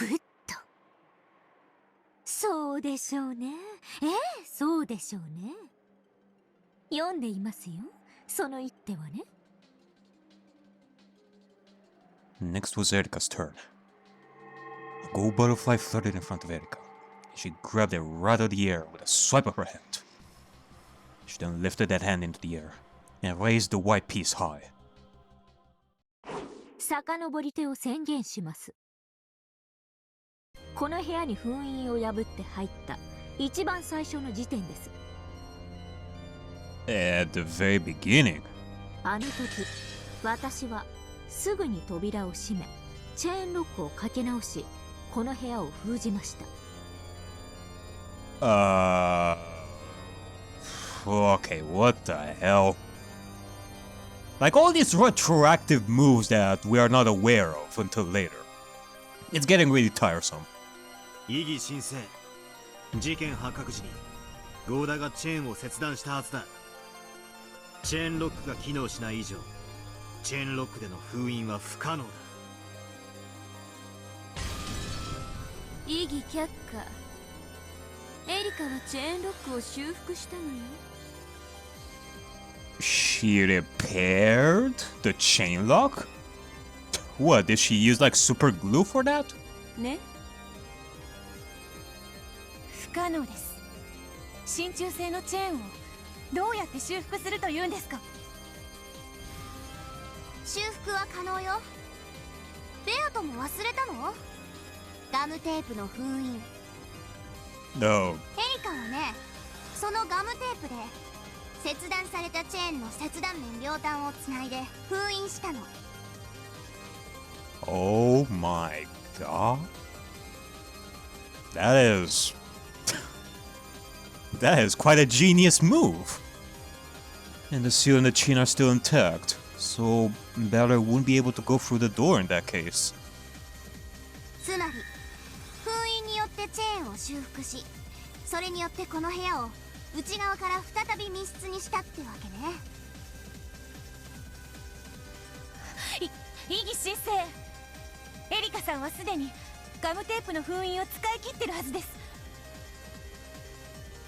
グッと。そうでしょうね。そうでしょうね。読んでいますよ、その一手はね。Next was Erika's turn. A gold butterfly fluttered in front of Erika. She grabbed it right out of the air with a swipe of her hand. She then lifted that hand into the air and raised the white piece high. 遡り手を宣言します。この部屋に封印を破って入った一番最初の時点です。At the very beginning. あの時、私はすぐに扉を閉め、チェーンロックをかけ直し、この部屋を封じました。Okay, what the hell? Like all these retroactive moves that we are not aware of until later. It's getting really tiresome. 異議申請。事件発覚時にゴーダがチェーンを切断したはずだ。チェーンロックが機能しない以上、チェーンロックでの封印は不可能だ。異議却下。エリカはチェーンロックを修復したのよ。She repaired the chain lock? What, did she use like super glue for that? ね。不可能です。真鍮製のチェーンをどうやって修復するというんですか。修復は可能よ。ベアとも忘れたの？ガムテープの封印。No. エリカはね、そのガムテープで切断されたチェーンの切断面両端をつないで封印したの。Oh my god. That is quite a genius move. And the seal and the chain are still intact, so Bella wouldn't be able to go through the door in that case. つまり封印によってチェーンを修復し、それによってこの部屋を内側から再び密室にしたってわけね。異議申請。エリカさんはすでにガムテープの封印を使い切ってるはずです。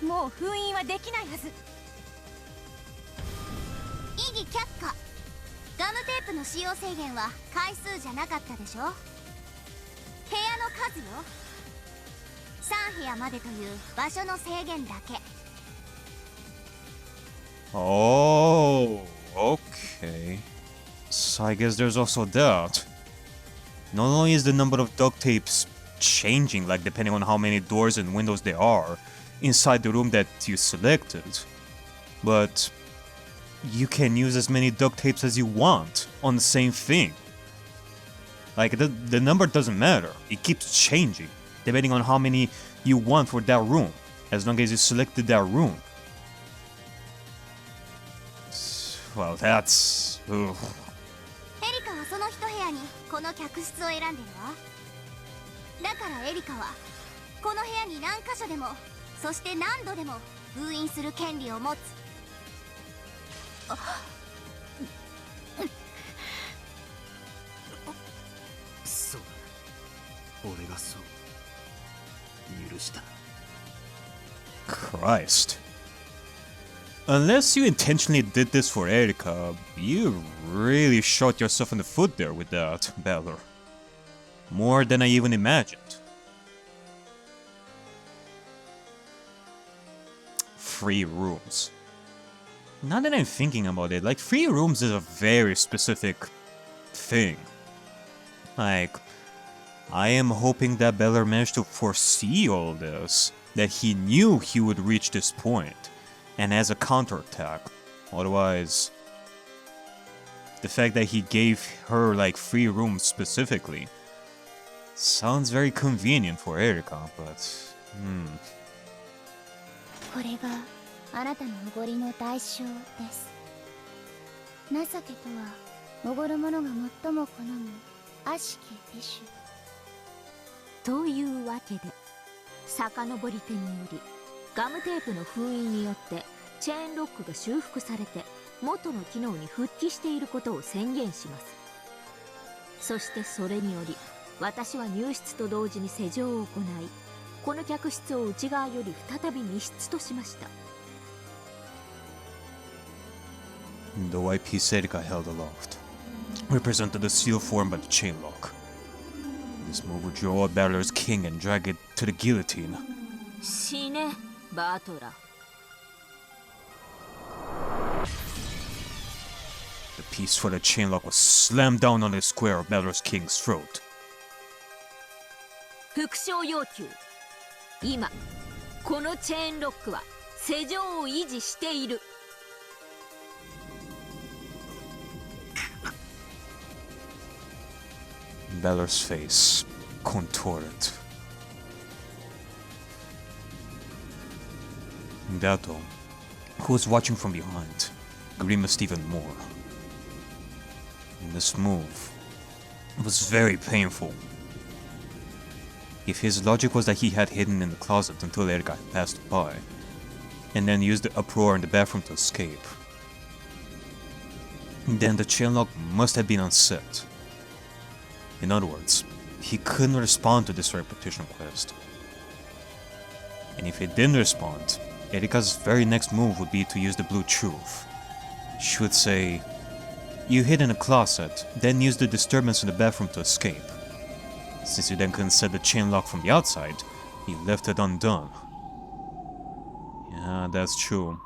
もう封印はできないはず。異議却下。ガムテープの使用制限は回数じゃなかったでしょ。部屋の数よ。3部屋までという場所の制限だけ。Oh, okay. So I guess there's also that. Not only is the number of duct tapes changing, like depending on how many doors and windows there are inside the room that you selected, but you can use as many duct tapes as you want on the same thing. Like the number doesn't matter. It keeps changing depending on how many you want for that room, as long as you selected that room. Well, that's... Ugh. エリカはその一部屋にこの客室を選んでるわ。だからエリカはこの部屋に何箇所でも、そして何度でも封印する権利を持つ。そうだ。俺がそう許した。Christ. Unless you intentionally did this for Erika, you really shot yourself in the foot there with that, Balor. More than I even imagined. Free rooms. Now that I'm thinking about it, like, free rooms is a very specific thing. Like, I am hoping that Balor managed to foresee all this, that he knew he would reach this point, and as a counterattack. Otherwise, the fact that he gave her like free room specifically sounds very convenient for Erika, but これがあなたのおごりの代償です。情けとはおごる者が最も好む悪しき美酒。というわけで、遡り手によりガムテープの封印によってチェーンロックが修復されて元の機能に復帰していることを宣言します。そしてそれにより私は入室と同時に施錠を行い、この客室を内側より再び密室としました。 The white piece Erika held aloft represented the seal formed by the chain lock. This move would draw out Battler's king and drag it to the guillotine. 死ね、バトラー。 The piece for the chain lock was slammed down on the square of Battler's king's throat. 副将要求。今このチェーンロックは施錠を維持している。 Balor's face contorted. Dato, who was watching from behind, grimaced even more. This move was very painful. If his logic was that he had hidden in the closet until Erika had passed by, and then used the uproar in the bathroom to escape, then the chain lock must have been unset. In other words, he couldn't respond to this repetition quest. And if he didn't respond, Erika's very next move would be to use the blue truth. She would say, "You hid in a closet, then used the disturbance in the bathroom to escape. Since you then couldn't set the chain lock from the outside, you left it undone." Yeah, that's true.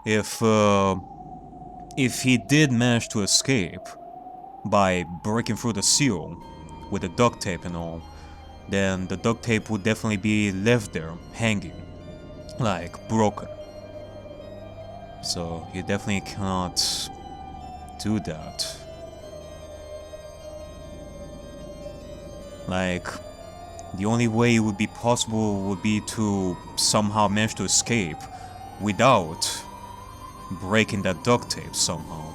If he did manage to escape by breaking through the seal with the duct tape and all, then the duct tape would definitely be left there hanging, like broken. So you definitely cannot do that. Like, the only way it would be possible would be to somehow manage to escape without breaking that duct tape somehow.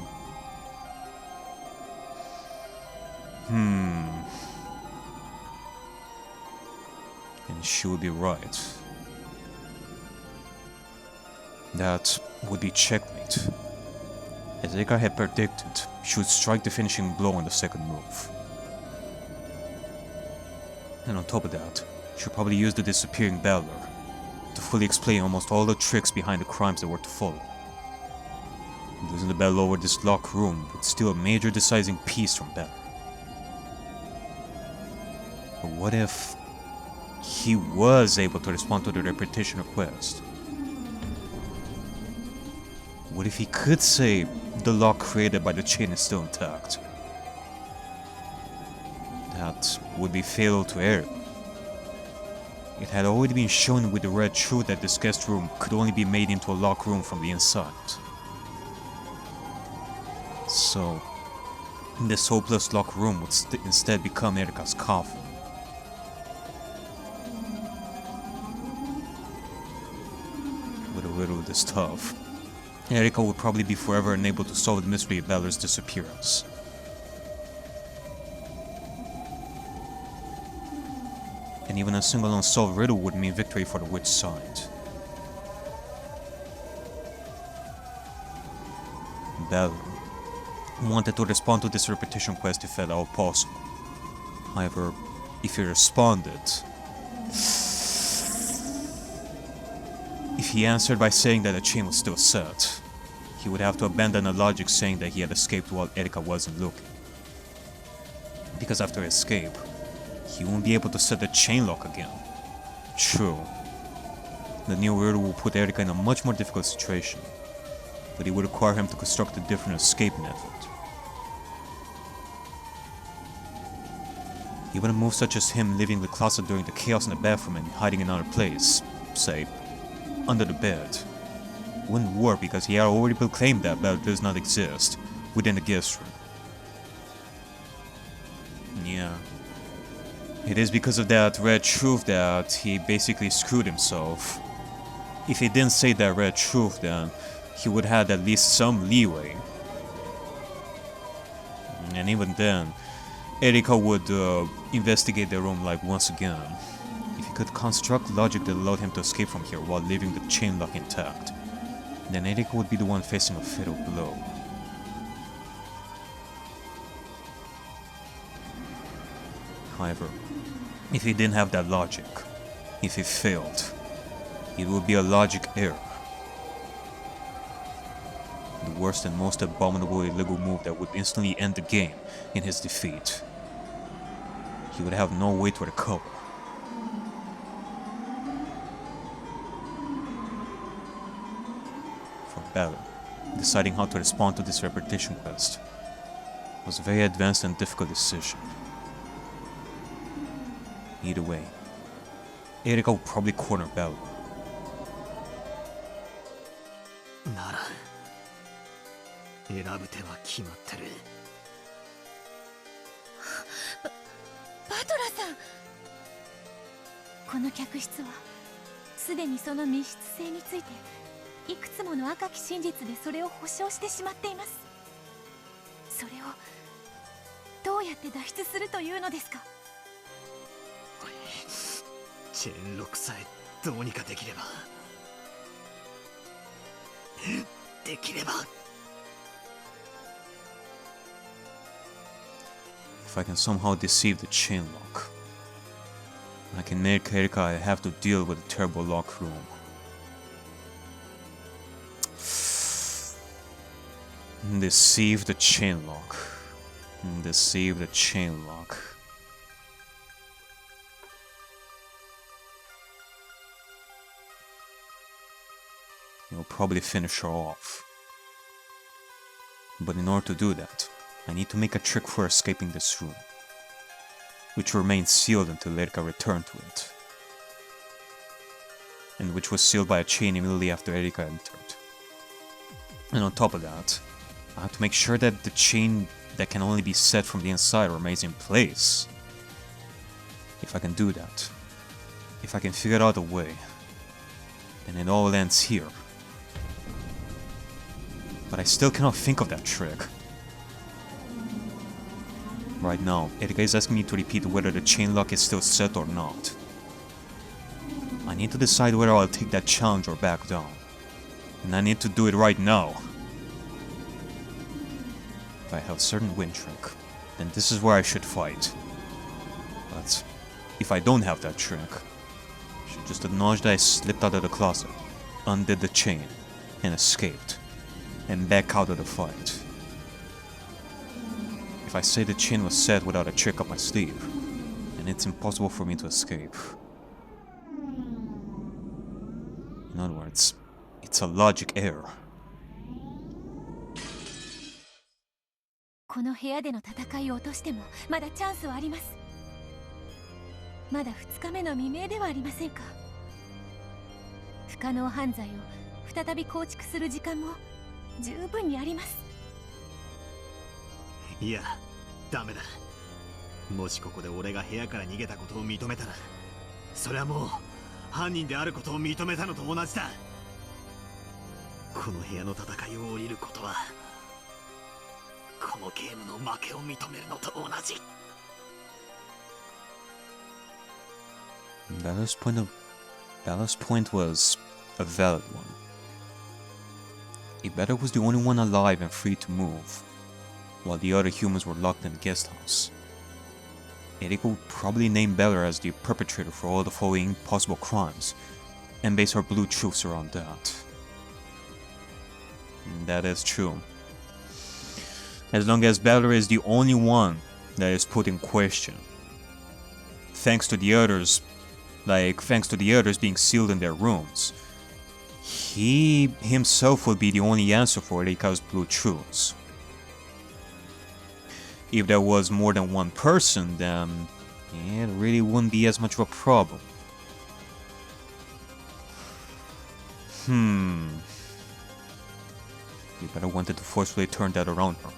And she would be right. That would be checkmate. As Erika had predicted, she would strike the finishing blow on the second move. And on top of that, she'll probably use the disappearing Balor to fully explain almost all the tricks behind the crimes that were to follow. Losing the battle over this locked room would steal a major decising piece from Balor. But what if he was able to respond to the repetition request? What if he could say the lock created by the chain is still intact? That would be fatal to Eric. It had already been shown with the red truth that this guest room could only be made into a locked room from the inside. So, this hopeless locked room would instead become Erika's coffin. With a little of this stuff, Erika would probably be forever unable to solve the mystery of Balor's disappearance. And even a single unsolved riddle would mean victory for the witch side. Balor wanted to respond to this repetition quest if at all possible. However, if he responded, if he answered by saying that the chain was still set, he would have to abandon the logic saying that he had escaped while Erika wasn't looking. Because after escape, he won't be able to set the chain lock again. True. The new riddle will put Erika in a much more difficult situation, but it would require him to construct a different escape method. Even a move such as him leaving the closet during the chaos in the bathroom and hiding in another place, say, under the bed, wouldn't work because he had already proclaimed that Balor does not exist within the guest room. Yeah. It is because of that red truth that he basically screwed himself. If he didn't say that red truth, then he would have at least some leeway. And even then, Erika would investigate the room like once again. If he could construct logic that allowed him to escape from here while leaving the chain lock intact, then Erika would be the one facing a fatal blow. However, if he didn't have that logic, if he failed, it would be a logic error. The worst and most abominable illegal move that would instantly end the game in his defeat. He would have no way to recover. For Balor, deciding how to respond to this repetition quest was a very advanced and difficult decision. Either way, Erika would probably corner Balor. なら選ぶ手は決まってる。バトラさん、この客室はすでにその密室性についていくつもの赤き真実でそれを保証してしまっています。それをどうやって脱出するというのですか。チェーンロックさえどうにかできればできれば。 If I can somehow deceive the chain lock, I can make Erika have to deal with a terrible lock room. Deceive the chain lock. Deceive the chain lock. It'll probably finish her off. But in order to do that, I need to make a trick for escaping this room, which remains sealed until Erika returned to it, and which was sealed by a chain immediately after Erika entered. And on top of that, I have to make sure that the chain that can only be set from the inside remains in place. If I can do that, if I can figure out a way, then it all ends here. But I still cannot think of that trick. Right now, Erika is asking me to repeat whether the chain lock is still set or not. I need to decide whether I'll take that challenge or back down. And I need to do it right now. If I have a certain win trick, then this is where I should fight. But if I don't have that trick, I should just acknowledge that I slipped out of the closet, undid the chain, and escaped, and back out of the fight. If I say the chain was set without a trick up my sleeve, then it's impossible for me to escape. In other words, it's a logic error. この部屋での戦いを落としてもまだチャンスはあります。まだ2日目の未明ではありませんか。不可能犯罪を再び構築する時間も十分にあります。いや、ダメだ。もしここで俺が部屋から逃げたことを認めたら、それはもう犯人であることを認めたのと同じだ。この部屋の戦いを降りることは、このゲームの負けを認めるのと同じ。Balor's point was a valid one. If Balor was the only one alive and free to move, while the other humans were locked in the guest house, Erika would probably name Balor as the perpetrator for all the following possible crimes, and base her blue truths around that. And that is true. As long as Balor is the only one that is put in question, thanks to the others being sealed in their rooms, he himself will be the only answer for Erika's blue truths. If there was more than one person, then it really wouldn't be as much of a problem. If Balor wanted to forcefully turn that around her,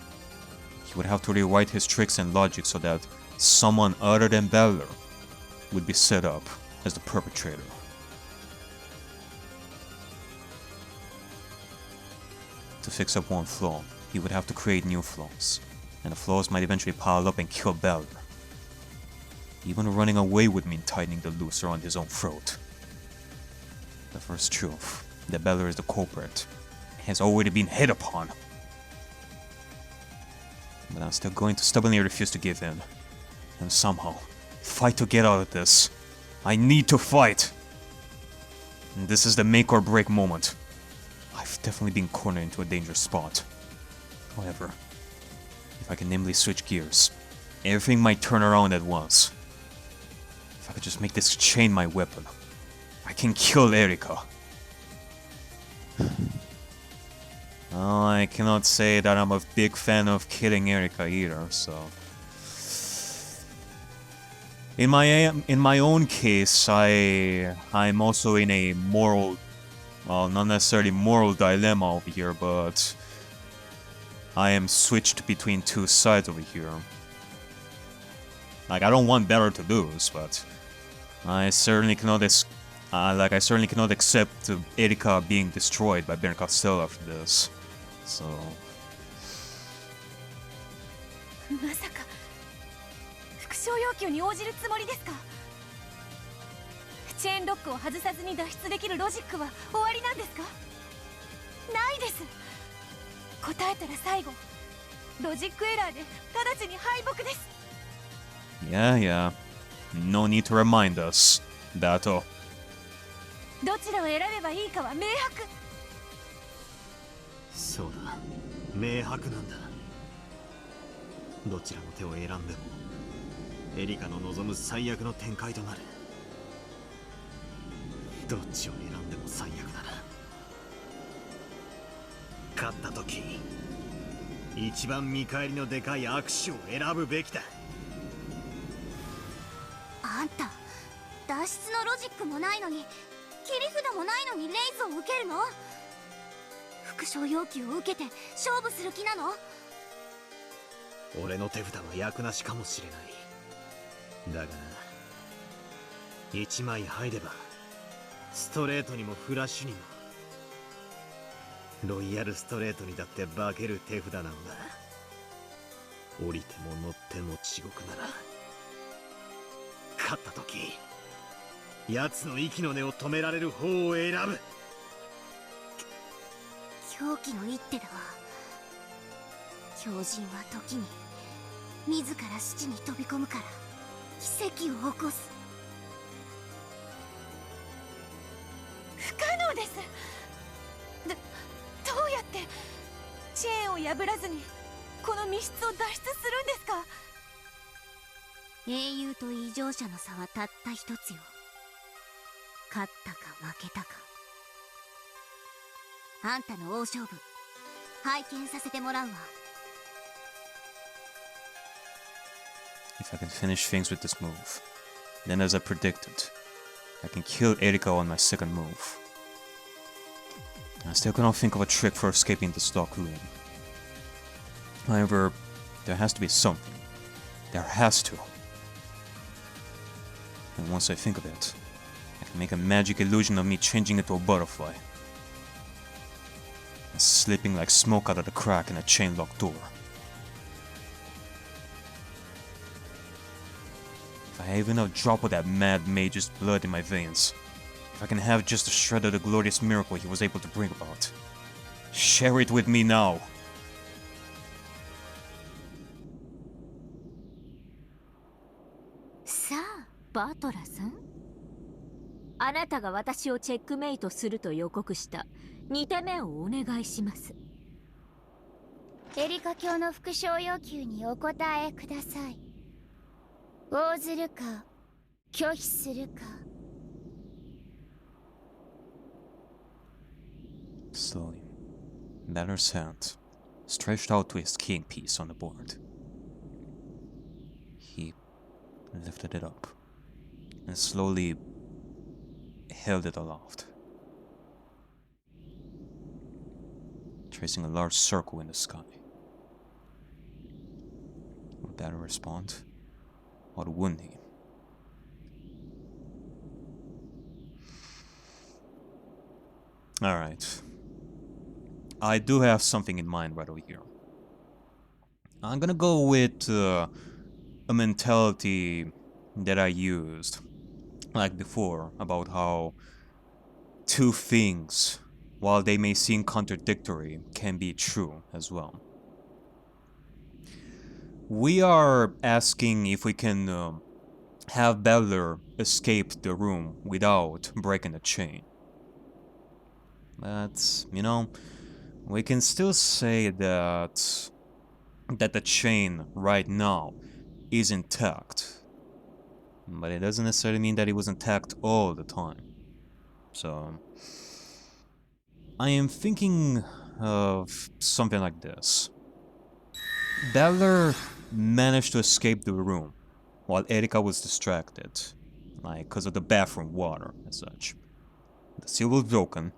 he would have to rewrite his tricks and logic so that someone other than Balor would be set up as the perpetrator. To fix up one flaw, he would have to create new flaws, and the flaws might eventually pile up and kill Balor. Even running away would mean tightening the noose around his own throat. The first truth, that Balor is the culprit, has already been hit upon. But I'm still going to stubbornly refuse to give in, and somehow, Fight to get out of this. I need to fight. And this is the make or break moment. I've definitely been cornered into a dangerous spot. However, if I can nimbly switch gears, everything might turn around at once. If I could just make this chain my weapon, I can kill Erika. Well, I cannot say that I'm a big fan of killing Erika either, so... In my own case, I'm also in a moral... Well, not necessarily moral dilemma over here, but... I am switched between two sides over here. Like, I don't want better to lose, but... I certainly cannot accept Erika being destroyed by Baron Costello after this. So... まさか副将要求に応じるつもりですか？チェーンロックを外さずに脱出できるロジックは終わりなんですか？ないです。答えたら最後、ロジックエラーで直ちに敗北です。 Yeah. No need to remind us. Dato. どちらを選べばいいかは明白。そうだ、明白なんだ。どちらの手を選んでもエリカの望む最悪の展開となる。どっちを選んでも最悪だな。勝った時一番見返りのでかい握手を選ぶべきだ。あんた脱出のロジックもないのに、切り札もないのにレイズを受けるの？副将要求を受けて勝負する気なの？俺の手札は役なしかもしれない。だがな、1枚入ればストレートにもフラッシュにも、ロイヤルストレートにだって化ける手札なんだ。降りても乗っても地獄なら、勝った時奴の息の根を止められる方を選ぶ。狂気の一手だわ。狂人は時に自ら死地に飛び込むから奇跡を起こす。不可能です。どうやってチェーンを破らずにこの密室を脱出するんですか？英雄と異常者の差はたった一つよ。勝ったか負けたか。あんたの大勝負拝見させてもらうわ。 If I can finish things with this move, then as I predicted, I can kill Erika on my second move. I still cannot think of a trick for escaping the stock room. However, there has to be something. There has to. And once I think of it, I can make a magic illusion of me changing into a butterfly. And slipping like smoke out of the crack in a chain-locked door. If I have enough drop of that mad mage's blood in my veins, if I can have just a shred of the glorious miracle he was able to bring about, share it with me now! さあ、バトラさん。あなたが私をチェックメイトすると予告した2手目をお願いします。エリカ卿の副将要求にお答えください。応ずるか拒否するか。 Slowly, Banner's hand stretched out to his king piece on the board. He lifted it up and slowly held it aloft, tracing a large circle in the sky. Would Banner respond? Or wouldn't he? Alright. I do have something in mind right over here. I'm gonna go with a mentality that I used like before, about how two things, while they may seem contradictory, can be true as well. We are asking if we can have Battler escape the room without breaking the chain. But, you know, we can still say that the chain right now is intact. But it doesn't necessarily mean that it was intact all the time. So, I am thinking of something like this. Battler managed to escape the room while Erika was distracted, like because of the bathroom water and such. The seal was broken,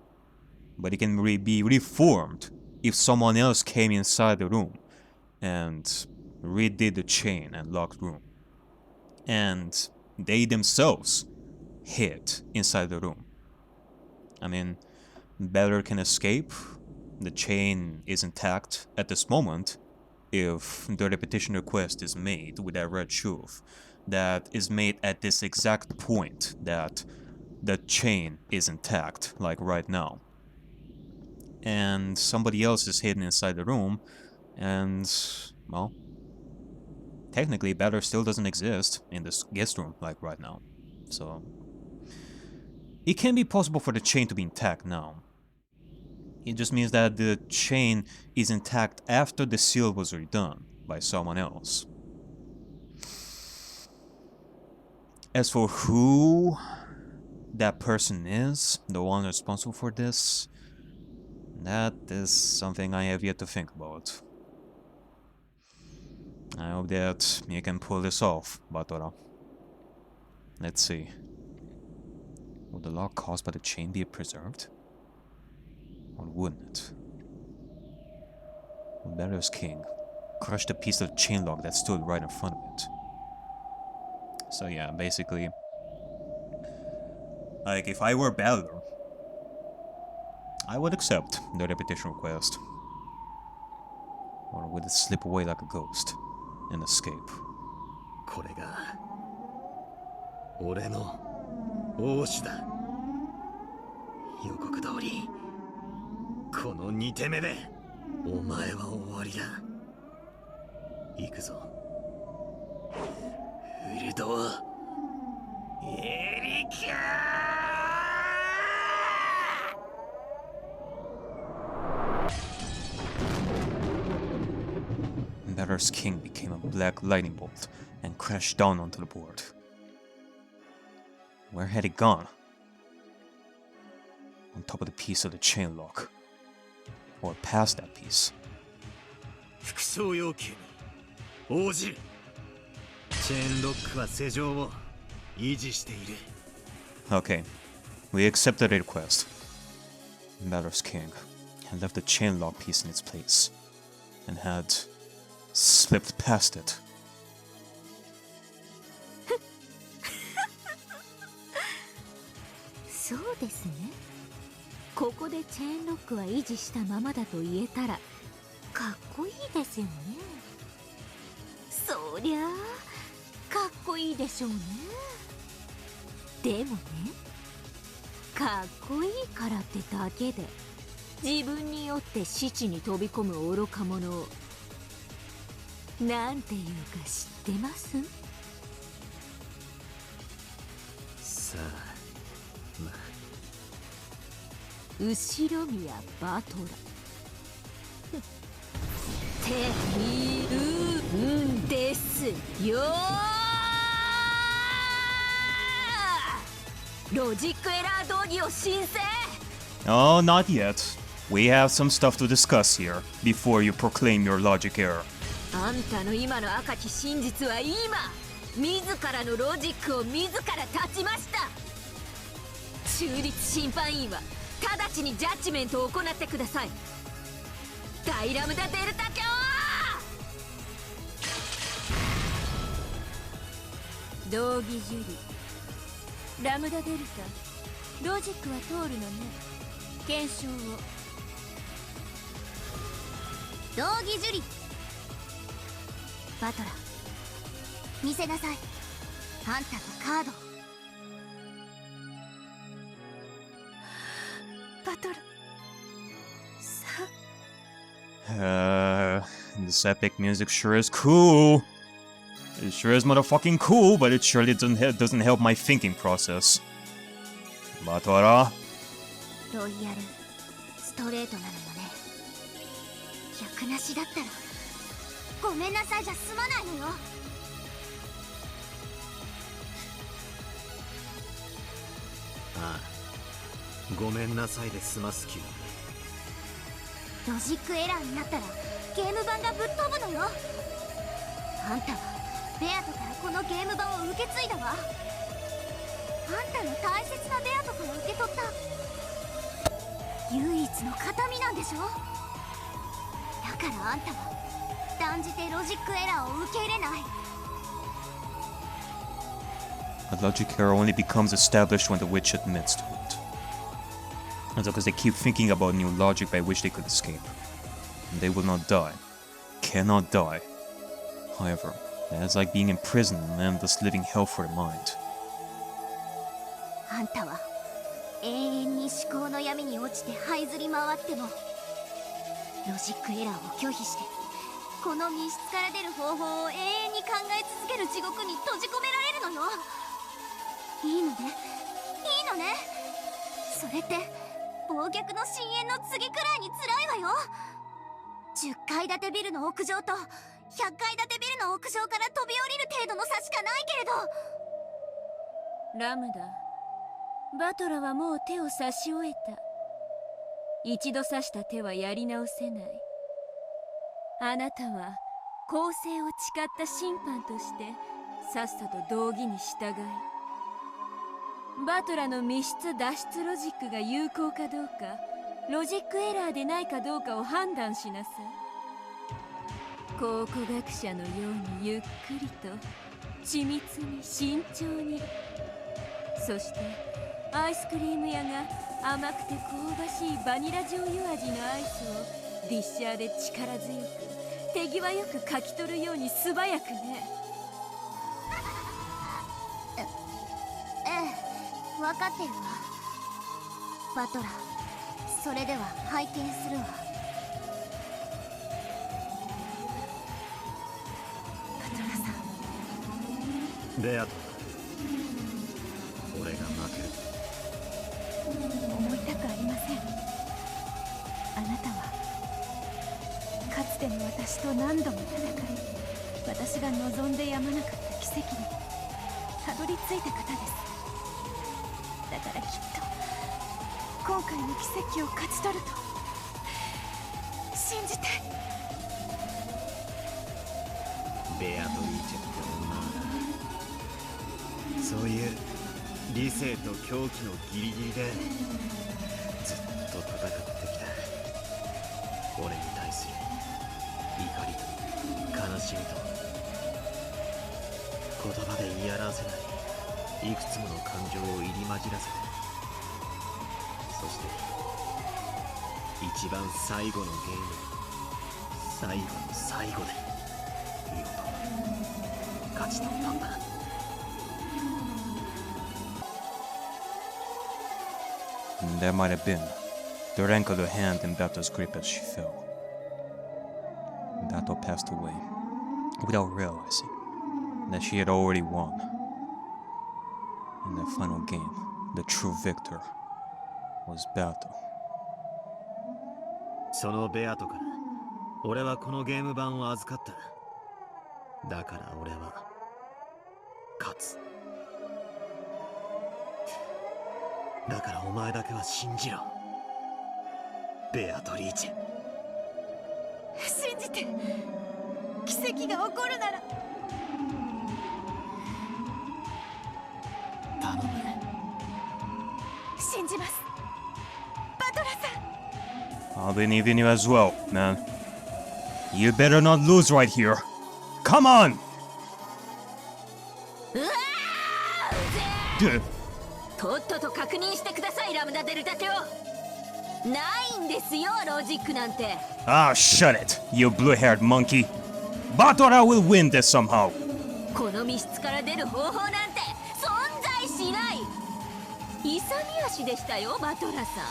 but it can be reformed if someone else came inside the room and redid the chain and locked room. And they themselves hid inside the room. I mean, Battler can escape, the chain is intact at this moment if the repetition request is made with that red truth that is made at this exact point that the chain is intact, like right now. And somebody else is hidden inside the room, and, well, technically Battler still doesn't exist in this guest room, like right now. So, it can be possible for the chain to be intact now. It just means that the chain is intact after the seal was redone by someone else. As for who that person is, the one responsible for this, that is something I have yet to think about. I hope that you can pull this off, Batora. Let's see. Would the lock caused by the chain be preserved? Or wouldn't it? Would Battler's king crush the piece of chain lock that stood right in front of it? So yeah, basically, like if I were Battler, I would accept the repetition request. Or would it slip away like a ghost and escape? これが俺の王子だ。予告通りこの2手目でお前は終わりだ。行くぞウルドエリカ。 Battler's king became a black lightning bolt and crashed down onto the board. Where had it gone? On top of the piece of the chain lock. Or past that piece. 副将要求に応じる。チェーンロックは施錠を維持している。 Okay, we accepted the request. Battler's king had left the chain lock piece in its place and had slipped past it. そうですね。ここでチェーンロックは維持したままだと言えたらかっこいいですよね。そりゃあかっこいいでしょうね。でもね、かっこいいからってだけで自分によって死地に飛び込む愚か者をなんていうか知ってます？さあ、まあ。 後ろ宮バトラっているんですよ。ロジックエラー道義を申請。 Oh, not yet. We have some stuff to discuss here before you proclaim your logic error. あんたの今の赤き真実は今自らのロジックを自ら断ちました。中立審判員は直ちにジャッジメントを行ってください。大ラムダデルタ卿、道義ジュリラムダデルタ、ロジックは通るのね。検証を。道義ジュリバトラ見せなさい、あんたのカード。バトルさ This epic music sure is cool. It sure is motherfucking cool, but it surely doesn't help my thinking process. バトラロイヤルストレートなのよね。逆なしだったらごめんなさいじゃ済まないのよ。ああ、ごめんなさいで済ます気は。ロジックエラーになったらゲーム版がぶっ飛ぶのよ。あんたはベアトからこのゲーム版を受け継いだわ。あんたの大切なベアトから受け取った唯一の形見なんでしょ。だからあんたは断じてロジックエラーを受け入れない。A logic error only becomes established when the witch admits to it. And so because they keep thinking about new logic by which they could escape. And they will not die. Cannot die. However, it's like being in prison and thus living hell for the mind. あんたは永遠に思考の闇に落ちて這いずり回ってもロジックエラーを拒否してこの密室から出る方法を永遠に考え続ける地獄に閉じ込められるのよ。いいのね、いいのね。それって暴虐の深淵の次くらいに辛いわよ。10階建てビルの屋上と100階建てビルの屋上から飛び降りる程度の差しかないけれど。ラムダ、バトラはもう手を差し終えた。一度刺した手はやり直せない。あなたは公正を誓った審判としてさっさと道義に従い、バトラの密室脱出ロジックが有効かどうか、ロジックエラーでないかどうかを判断しなさい。考古学者のようにゆっくりと緻密に慎重に。そしてアイスクリーム屋が甘くて香ばしいバニラ醤油味のアイスをディッシャーで力強く手際よくかき取るように素早くね。ええ、分かってるわ。バトラ、それでは拝見するわ。バトラさん。ベアト、俺が負ける。思いたくありません。あなたはかつての私と何度も戦い、私が望んでやまなかった奇跡にたどり着いた方です。だからきっと今回の奇跡を勝ち取ると信じて。ベアトリーチェって女、そういう理性と狂気のギリギリでずっと戦ってきた。俺に対する怒りと悲しみと言葉で言い表せないいくつもの感情を入り混じらせて、そして一番最後のゲーム、最後の最後で見事勝ち取ったんだ。And that might have been the rank of the hand in Bato's grip as she fell. Bato passed away without realizing that she had already won. In that final game, the true victor was Bato. そのベアトから俺はこのゲーム版を預かった。だから俺は勝つ。だからお前だけは信じろ、ベアトリーチェ。信じて。奇跡が起こるなら。頼む。信じます、バトラさん。 I'll believe in you as well, man. You better not lose right here. Come on! とっとと確認してください、ラムダデルタ卿。ないんですよ、ロジックなんて。Ah, shut it, you blue-haired monkey. Batora will win this somehow. この密室から出る方法なんて存在しない。勇み足でしたよ、バトラさん。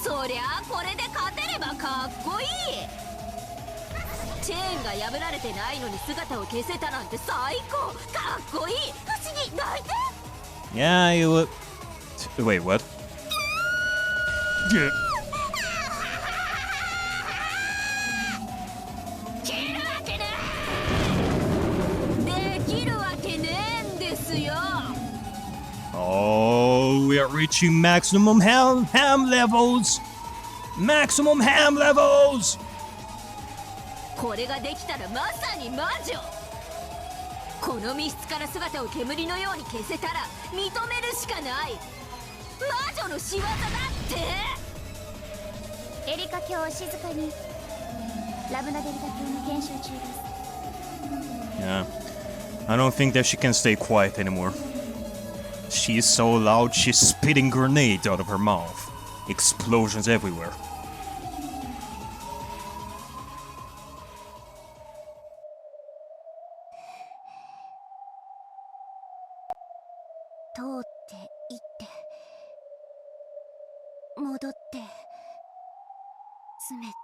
そりゃあこれで勝てればかっこいい。チェーンが破られてないのに姿を消せたなんて最高。かっこいい。不思議。泣いて。 Yeah, you would. Wait, what? Yeah. 切るわけねえ。できるわけねえんですよ。 Oh, we are reaching maximum ham levels. Maximum ham levels. これができたらまさに魔女。この密室から姿を煙のように消せたら認めるしかない。魔女の仕業だって。エリカ卿静かに。ラブナデリタ卿の研修中です。 Yeah. I don't think that she can stay quiet anymore. She's so loud, she's spitting grenades out of her mouth. Explosions everywhere. 通って行って戻って詰めて。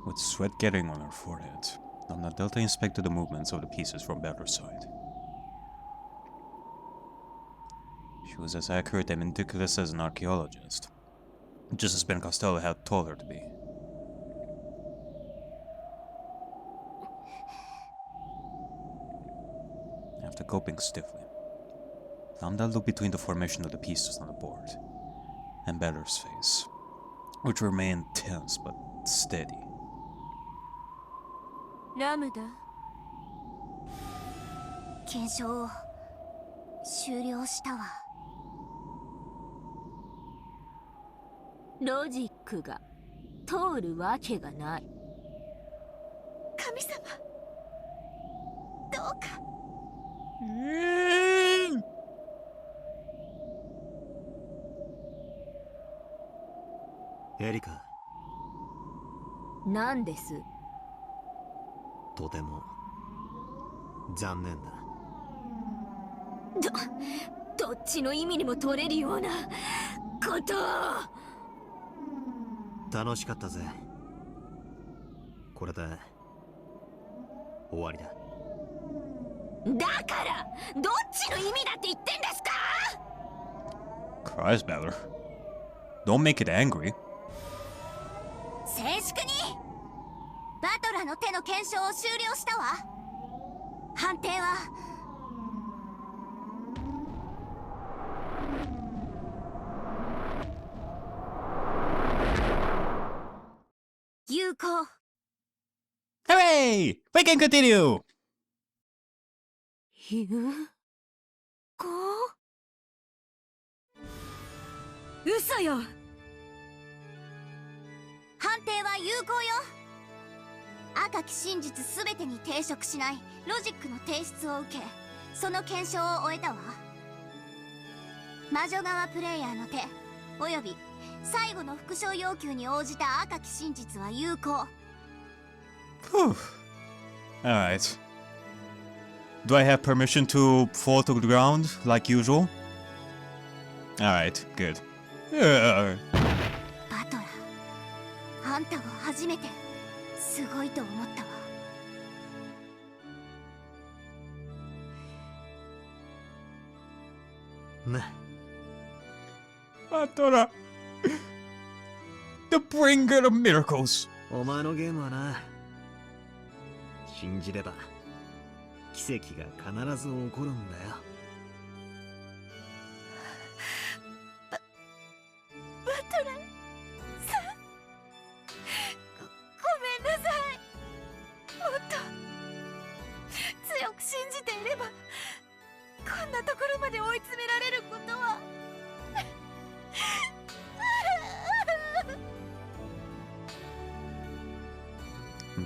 With sweat getting on her forehead, Nana Delta inspected the movements of the pieces from Balor's side. She was as accurate and meticulous as an archaeologist, just as Ben Costello had told her to be. After gulping stiffly, Lambda looked between the formation of the pieces on the board and Balor's face, which remained tense but steady. ラムダ。検証を終了したわ。ロジックが通るわけがない。神様、どうか。エリカ、なんです。とても残念だ。どっちの意味にも取れるようなことを。楽しかったぜ。これで終わりだ。だからどっちの意味だって言ってんですか。 Cries Balor. Don't make it angry. 静粛に。バトラの手の検証を終了したわ。判定は有効。 Hooray! We can continue! 有効。嘘よ。判定は有効よ。赤き真実すべてに抵触しないロジックの提出を受け、その検証を終えたわ。魔女側プレイヤーの手および最後の復唱要求に応じた赤き真実は有効。 Whew. Alright. Do I have permission to fall to the ground like usual? Alright, good. バトラー、あんたは初めてすごいと思ったわ。ね。Batora! The bringer of miracles! お前のゲームはな、信じれば奇跡が必ず起こるんだよ。バトラーさん、ごめんなさい。もっと強く信じていればこんなところまで追い詰められることは。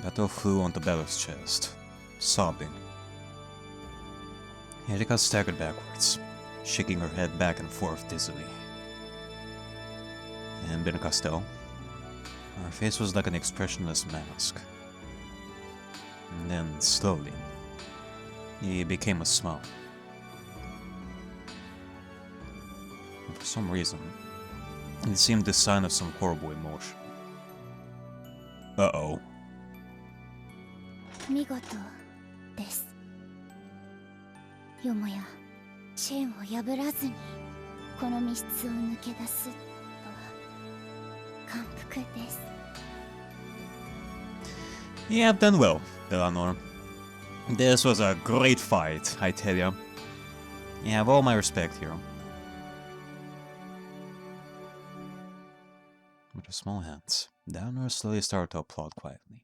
Beto flew onto Bella's chest, sobbing. Erika staggered backwards, shaking her head back and forth dizzily. And Ben Castell, her face was like an expressionless mask. And then, slowly, it became a smile. And for some reason, It seemed the sign of some horrible emotion. Uh-oh. 見事です。よもやチェーンを破らずにこの密室を抜け出すとは感服です。 You have done well, Eleanor. This was a great fight, I tell you. You have all my respect here. With her small hands, Eleanor slowly started to applaud quietly.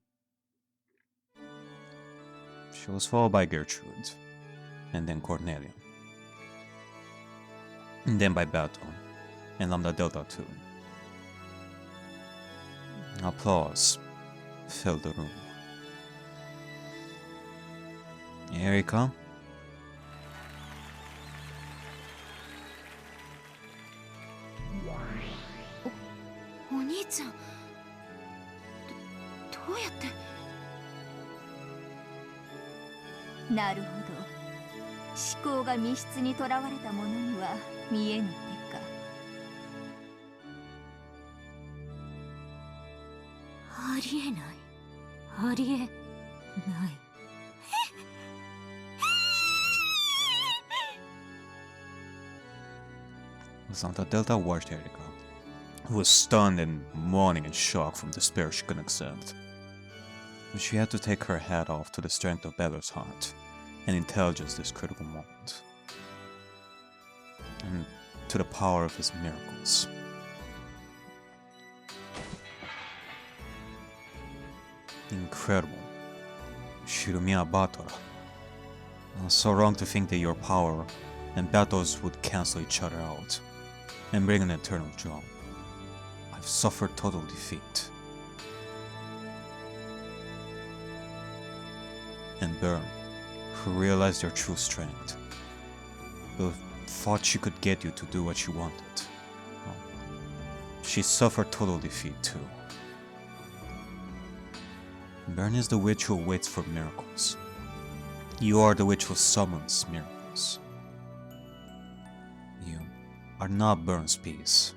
She was followed by Gertrude, and then Cornelia, and then by Bato, and Lambda Delta too. Applause filled the room. Erika? お兄ちゃん、どうやって。なるほど、思考が密室にとらわれた者には見えぬ手か。ありえない。ありえない。Santa Delta watched Erika, who was stunned and moaning in shock from despair she couldn't accept. But she had to take her hat off to the strength of Balor's heart and intelligence this critical moment, and to the power of his miracles. Incredible. Shirumiya Batora. So wrong to think that your power and battles would cancel each other out and bring an eternal joy. I've suffered total defeat. And Byrne, who realized your true strength, who thought she could get you to do what you wanted. Well, she suffered total defeat too. Byrne is the witch who waits for miracles. You are the witch who summons miracles. You are not Byrne's piece.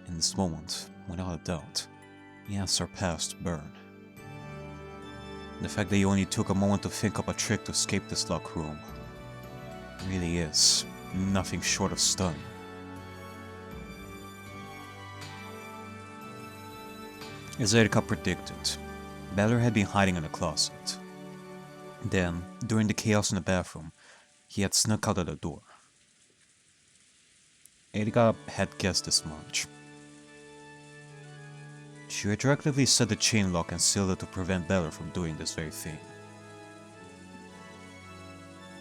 In this moment, without a doubt, you have surpassed Byrne. The fact that you only took a moment to think up a trick to escape this locked room really is nothing short of stunning. As Erika predicted, Balor had been hiding in a closet. Then, during the chaos in the bathroom, he had snuck out of the door. Erika had guessed this much. She retroactively set the chain lock and sealed it to prevent Balor from doing this very thing.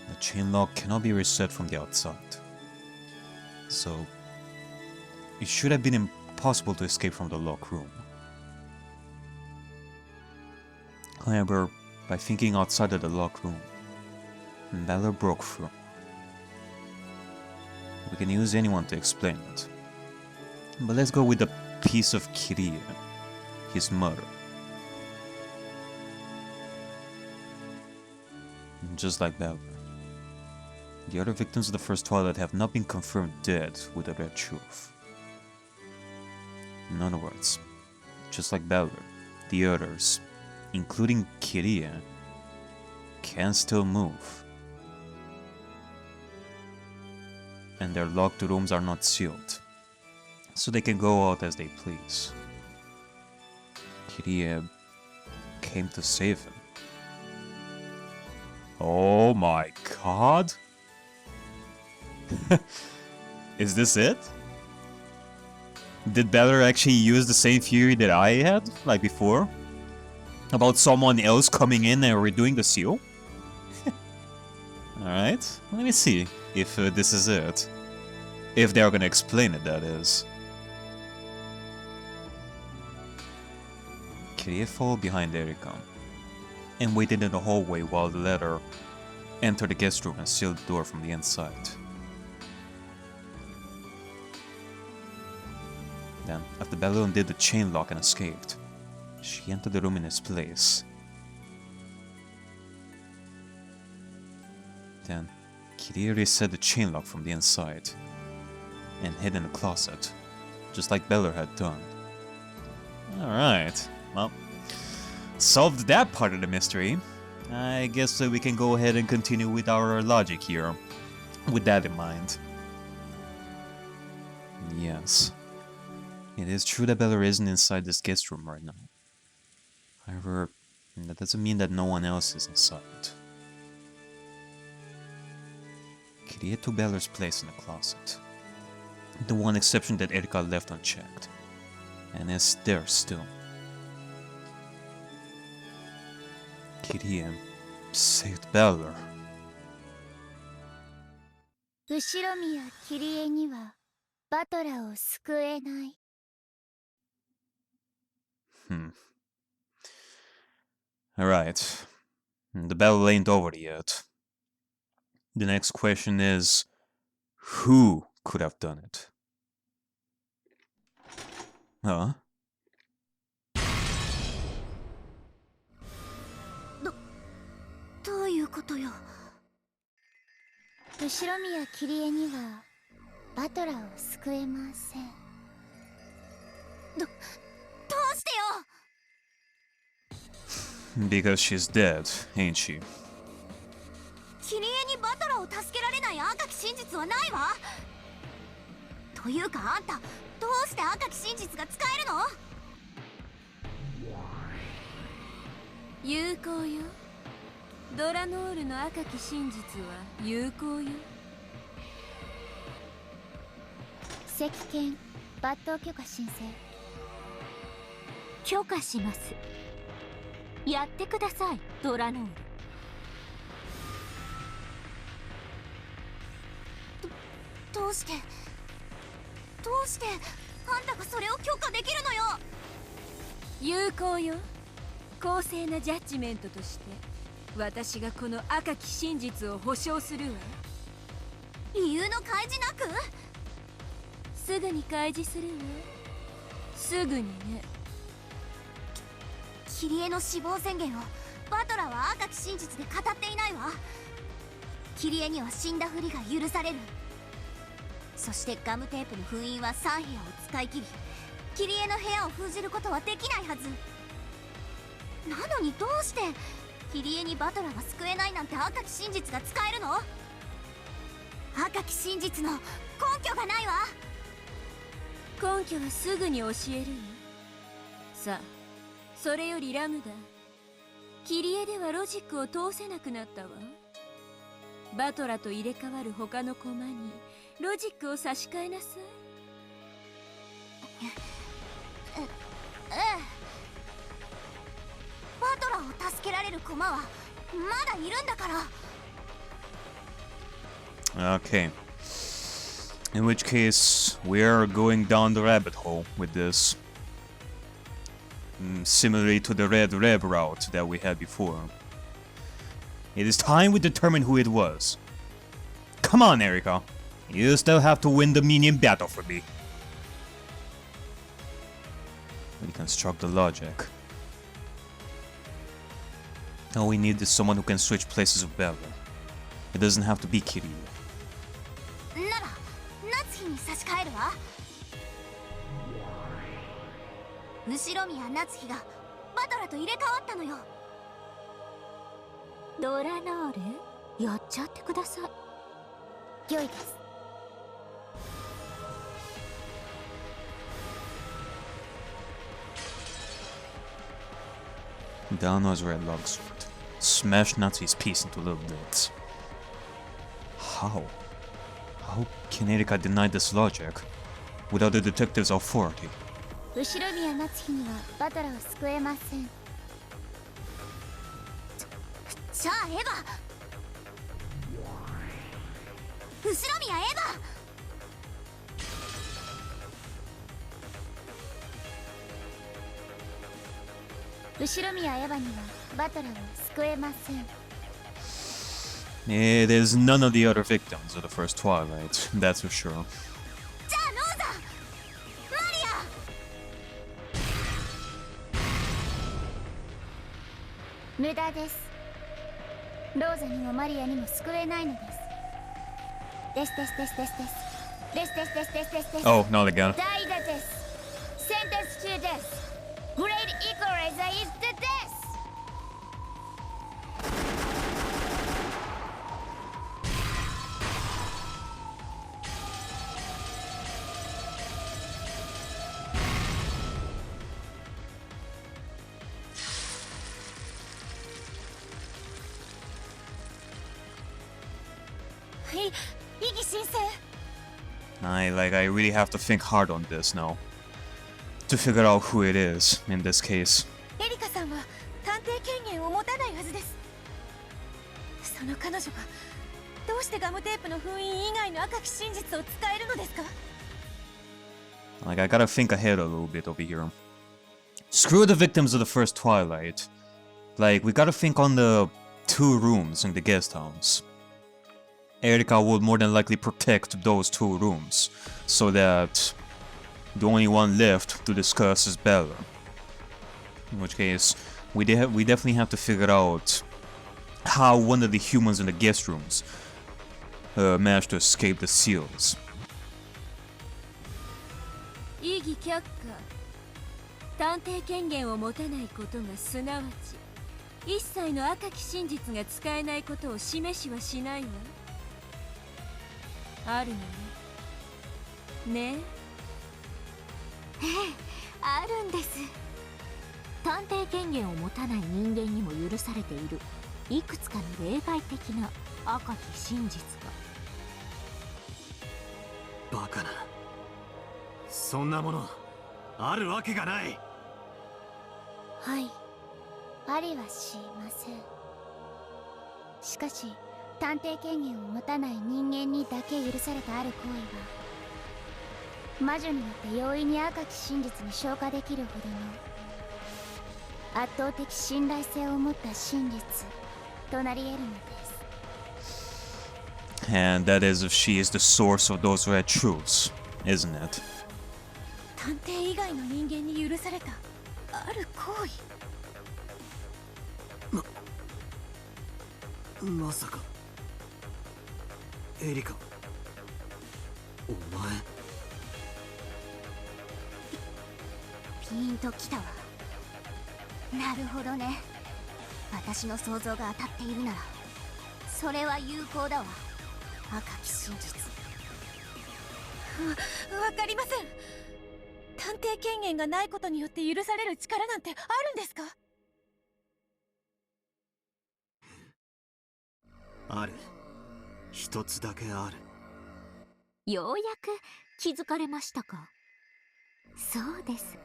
The chain lock cannot be reset from the outside, so it should have been impossible to escape from the locked room. However, by thinking outside of the locked room, Balor broke through. We can use anyone to explain it, but let's go with the piece of Kirie, his mother. Just like Balor, the other victims of the first Twilight have not been confirmed dead with the Red Truth. In other words, just like Balor, the others, including Kirie, can still move. And their locked rooms are not sealed, so they can go out as they please. Kirie came to save him. Oh my god! Is this it? Did Balor actually use the same theory that I had, like before? About someone else coming in and redoing the seal? Alright, let me see if this is it. If they're gonna explain it, that is. Kirie followed behind Erika and waited in the hallway while the latter entered the guest room and sealed the door from the inside. Then, after Balor undid the chain lock and escaped, she entered the room in his place. Then, Kirie reset the chain lock from the inside and hid in the closet just like Beller had done. Alright, well, solved that part of the mystery. I guess we can go ahead and continue with our logic here, with that in mind. Yes, it is true that Beller isn't inside this guest room right now. However, that doesn't mean that no one else is inside. Kirie took Beller's place in the closet. The one exception that Erika left unchecked. And is there still. Kirie saved Beller. 後ろ宮キリエにはバトラーを救えない。Alright. The battle ain't over yet. The next question is, who could have done it? Huh? どういうことよ。後ろ宮キリエにはバトラーを救えません。どうしてよ。 Because she's dead, ain't she? キリエにバトラーを助けられない赤き真実はないわ。というかあんたどうして赤き真実が使えるの？有効よ。ドラノールの赤き真実は有効よ。石剣抜刀許可申請。許可します。やってください、ドラノール。どうしてあんたがそれを許可できるのよ。有効よ。公正なジャッジメントとして私がこの赤き真実を保証するわ。理由の開示なく？すぐに開示するわ。すぐにね。キリエの死亡宣言をバトラーは赤き真実で語っていないわ。キリエには死んだふりが許される。そしてガムテープの封印は3部屋を使い切り、キリエの部屋を封じることはできないはず。なのにどうしてキリエにバトラーが救えないなんて赤き真実が使えるの？赤き真実の根拠がないわ。根拠はすぐに教えるよ。さあ、それよりラムダ、キリエではロジックを通せなくなったわ。バトラと入れ替わる他の駒にロジックを差し替えなさい。ええ。バトラーを助けられる駒はまだいるんだから。Okay. In which case, we are going down the rabbit hole with this. Similarly to the red route that we had before. It is time we determine who it was. Come on, Erika. You still have to win the minion battle for me. We construct the logic. All we need is someone who can switch places with Bella. It doesn't have to be Kiru. なら夏日に差し替えるわ。後ろ宮夏日がバトラと入れ替わったのよ。ドラノール、やっちゃってください。良いです。Dano's red longsword. Smash Natsu's piece into little bits. How? How can Erika deny this logic without the detective's authority? 後ろ宮夏日にはバトラを救えません。じゃあエヴァ、後ろ宮エヴァ。後ろ宮エヴァにはバトラを救えません。It is none of the other victims of the first Twilight, that's for sure. じゃあローザ、マリア。無駄です。ローザにもマリアにも救えないのです。です。Oh, not again. 代打です。センテンス中です。グレートイコライザー is the death。異議申請。I really have to think hard on this now. To figure out who it is in this case. エリカさんは探偵権限を持たないはずです。その彼女がどうしてガムテープの封印以外の赤き真実を使えるのですか？ I gotta think ahead a little bit over here. Screw the victims of the first Twilight. We gotta think on the 2 rooms in the guest house. Erika would more than likely protect those 2 rooms, so that the only one left to discuss is Bella. In which case, we definitely have to figure out how one of the humans in the guest rooms managed to escape the seals. 異議却下。探偵権限を持たないことがすなわち一切の赤き真実が使えないことを示しはしないわ。あるのね。ねええ、あるんです。探偵権限を持たない人間にも許されているいくつかの例外的な赤き真実が。バカな。そんなものあるわけがない。はい、ありはしません。しかし探偵権限を持たない人間にだけ許されたある行為は魔女によって容易に赤き真実に昇華できるほどの圧倒的信頼性を持った真実となり得るのです。 And that is if she is the source of those red truths, isn't it? 探偵以外の人間に許されたある行為。まさかエリカ、お前。ピーンときたわ。なるほどね。私の想像が当たっているならそれは有効だわ。赤き真実。わかりません。探偵権限がないことによって許される力なんてあるんですか？ある。一つだけある。ようやく気づかれましたか。そうです。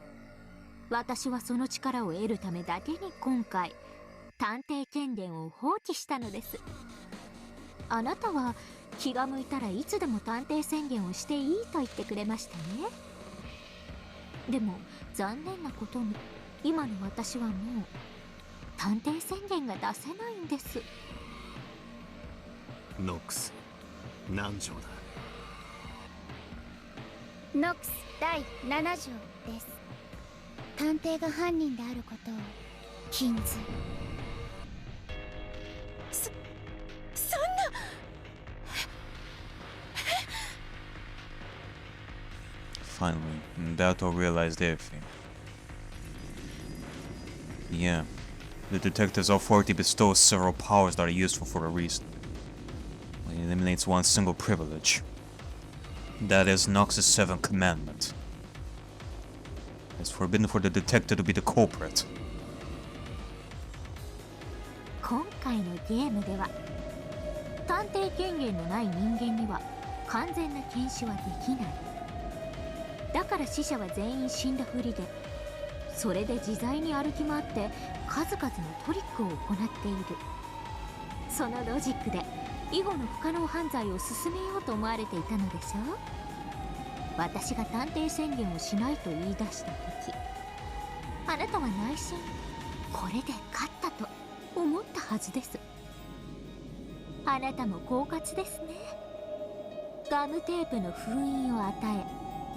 私はその力を得るためだけに今回探偵権限を放棄したのです。あなたは気が向いたらいつでも探偵宣言をしていいと言ってくれましたね。でも残念なことに今の私はもう探偵宣言が出せないんです。ノックス、何条だ。ノックス第7条です。探偵が犯人であることを禁ず。そんな。Finally, Dato realized everything. Yeah, the detective's authority bestows several powers that are useful for a reason. It eliminates one single privilege. That is Nox's 7th commandment. It's forbidden for the detective to be the culprit. 今回のゲームでは探偵権限のない人間には完全な検視はできない。だから死者は全員死んだふりで、それで自在に歩き回って数々のトリックを行っている。そのロジックで以後の不可能犯罪を進めようと思われていたのでしょう。私が探偵宣言をしないと言い出した時、あなたは内心これで勝ったと思ったはずです。あなたも狡猾ですね。ガムテープの封印を与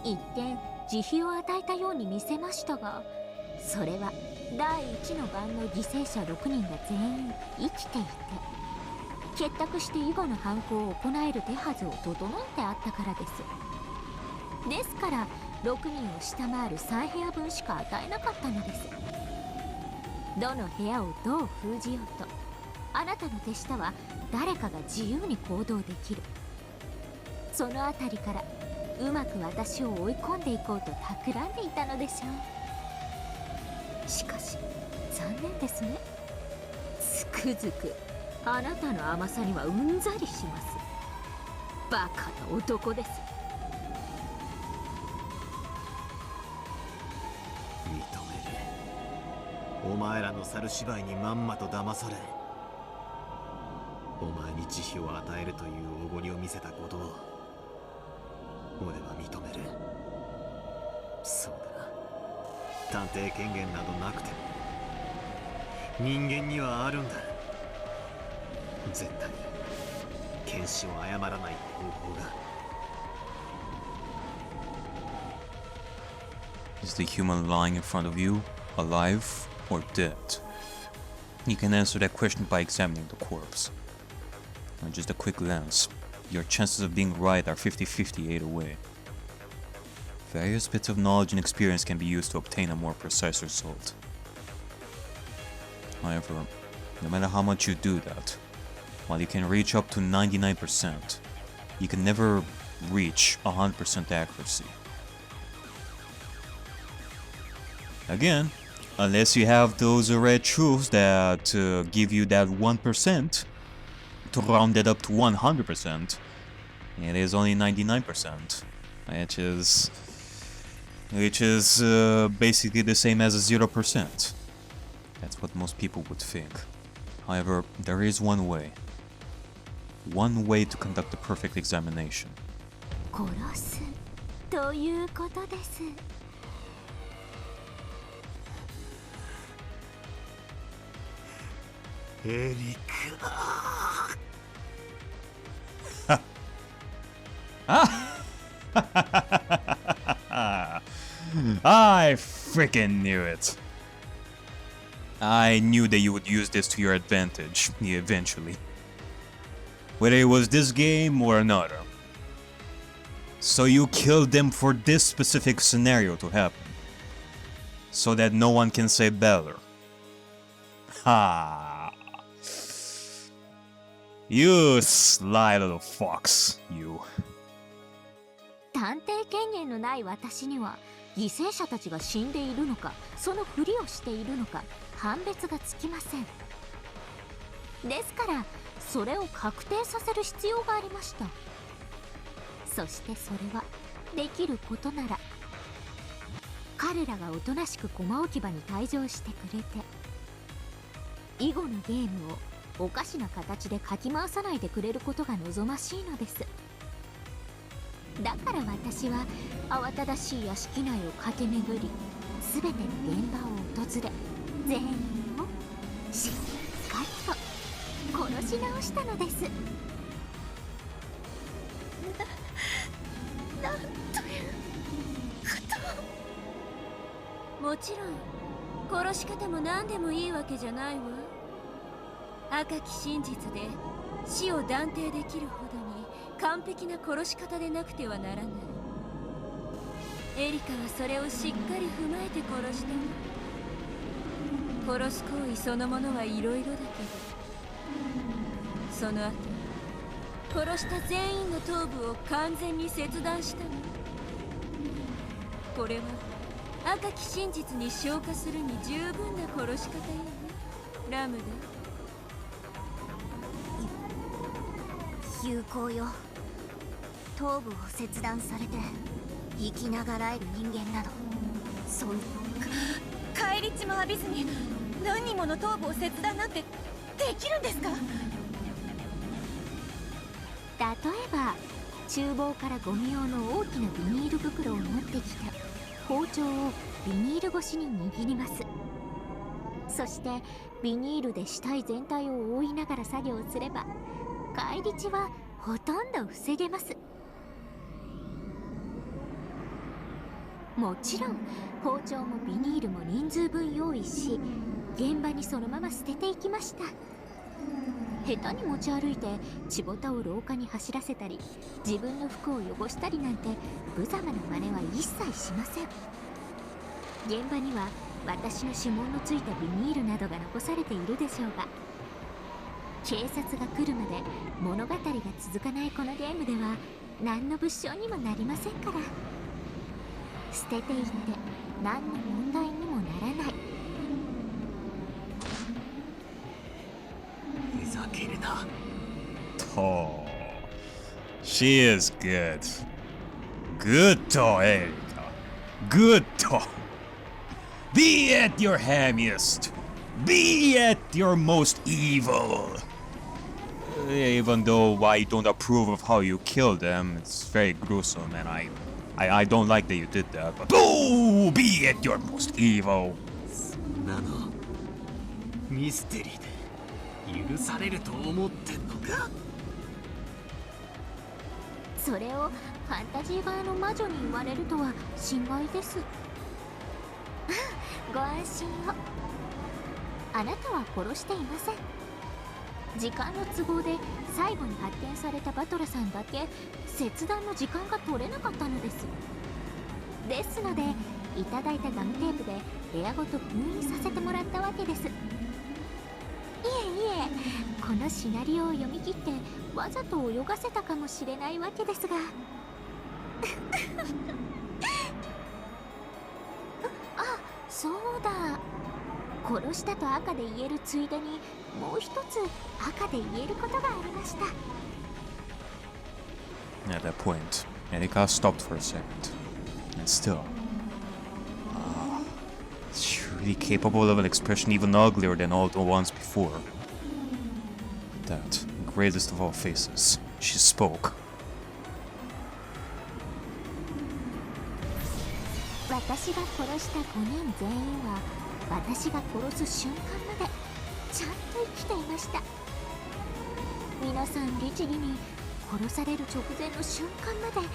え、一見慈悲を与えたように見せましたが、それは第1の番の犠牲者6人が全員生きていて、結託して以後の犯行を行える手はずを整えてあったからです。ですから6人を下回る3部屋分しか与えなかったのです。どの部屋をどう封じようと、あなたの手下は誰かが自由に行動できる。そのあたりからうまく私を追い込んでいこうと企んでいたのでしょう。しかし残念ですね。つくづくあなたの甘さにはうんざりします。バカな男です。認める。お前らの猿芝居にまんまと騙され、お前に慈悲を与えるというおごりを見せたことを俺は認める。そうだな、探偵権限などなくても人間にはあるんだ。絶対剣士を謝らない方法が。 Is the human lying in front of you alive or dead? You can answer that question by examining the corpse. Now just a quick glance. Your chances of being right are 50-50 either way. Various bits of knowledge and experience can be used to obtain a more precise result. However, no matter how much you do that, while you can reach up to 99%, you can never reach 100% accuracy. Again, unless you have those red truths that give you that 1% to round it up to 100%, it is only 99%, which is basically the same as a 0%. That's what most people would think. However, there is one way to conduct a perfect examination. 殺すということです。エリカ。I freaking knew it. I knew that you would use this to your advantage, eventually. Whether it was this game or another. So you killed them for this specific scenario to happen. So that no one can say better. Ha! You sly little fox, you. 探偵権限のない私には犠牲者たちが死んでいるのかそのふりをしているのか判別がつきません。ですからそれを確定させる必要がありました。そしてそれはできることなら彼らがおとなしく駒置き場に退場してくれて以後のゲームをおかしな形でかき回さないでくれることが望ましいのです。だから私は慌ただしい屋敷内を駆け巡り全ての現場を訪れ全員をしっかりと殺し直したのです。なんということを。もちろん殺し方も何でもいいわけじゃないわ。赤き真実で死を断定できるほどに完璧な殺し方でなくてはならない。エリカはそれをしっかり踏まえて殺したの。殺す行為そのものはいろいろだけどその後殺した全員の頭部を完全に切断したの。これは赤き真実に昇華するに十分な殺し方よね、ラムダ。有効よ。頭部を切断されて生きながらえる人間などそういう返り血も浴びずに何人もの頭部を切断なんてできるんですか？例えば厨房からゴミ用の大きなビニール袋を持ってきて包丁をビニール越しに握ります。そしてビニールで死体全体を覆いながら作業すれば返り血はほとんど防げます。もちろん包丁もビニールも人数分用意し現場にそのまま捨てていきました。下手に持ち歩いてチボタを廊下に走らせたり、自分の服を汚したりなんて無様な真似は一切しません。現場には私の指紋のついたビニールなどが残されているでしょうが、警察が来るまで物語が続かないこのゲームでは何の物証にもなりませんから、捨てていって何の問題にもならない。ふざけるな。 Oh, she is good. Good, Erika. Good. Be at your hammiest. Be at your most evil. Even though I don't approve of how you killed them, it's very gruesome, and I don't like that you did that. But oh, be at your most evil. そんなのミステリーで許されると思ってんのか。それをファンタジー側の魔女に言われるとは心外です。ご安心を。あなたは殺していません。時間の都合で最後に発見されたバトラさんだけ切断の時間が取れなかったのです。ですのでいただいたガムテープで部屋ごと封印させてもらったわけです。いえいえ、このシナリオを読み切ってわざと泳がせたかもしれないわけですがあ、そうだ、殺したと赤で言えるついでにもう一つ赤で言えることがありました。 At that point, Erika stopped for a second. And still, surely capable of an expression even uglier than all the ones before. That greatest of all faces, she spoke. 私が殺した5人全員は私が殺す瞬間までちゃんと生きていました。皆さん律儀に殺される直前の瞬間まで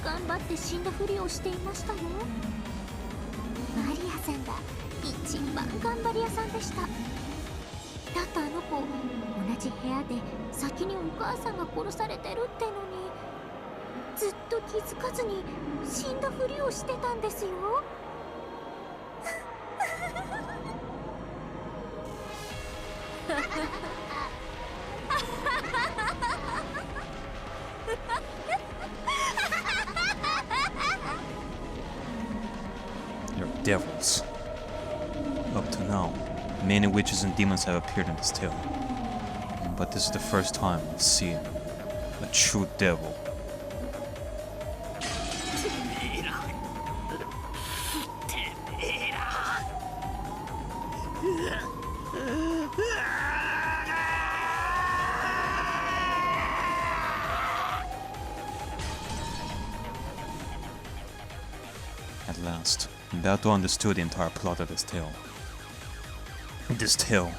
頑張って死んだふりをしていましたよ。マリアさんが一番頑張り屋さんでした。だってあの子同じ部屋で先にお母さんが殺されてるってのにずっと気づかずに死んだふりをしてたんですよ。They're devils. Up to now, many witches and demons have appeared in this tale. But this is the first time I've seen a true devil. At last, Bato understood the entire plot of this tale. This tale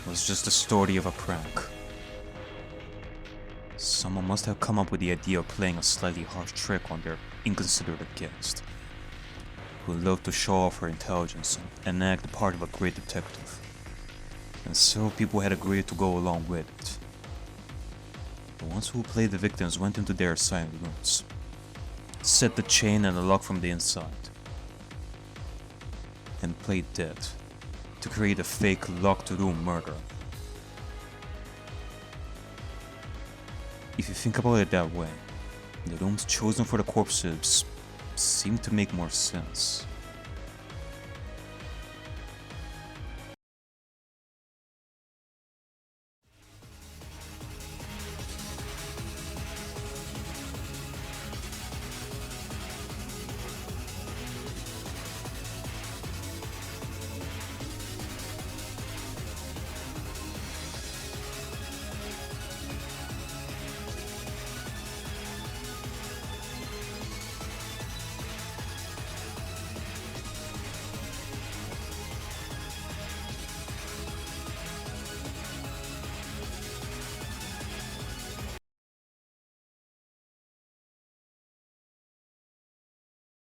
was just the story of a prank. Someone must have come up with the idea of playing a slightly harsh trick on their inconsiderate guest, who loved to show off her intelligence and act the part of a great detective. And several people had agreed to go along with it. The ones who played the victims went into their assigned rooms, set the chain and the lock from the inside, and played dead to create a fake locked room murder. If you think about it that way, the rooms chosen for the corpses seem to make more sense.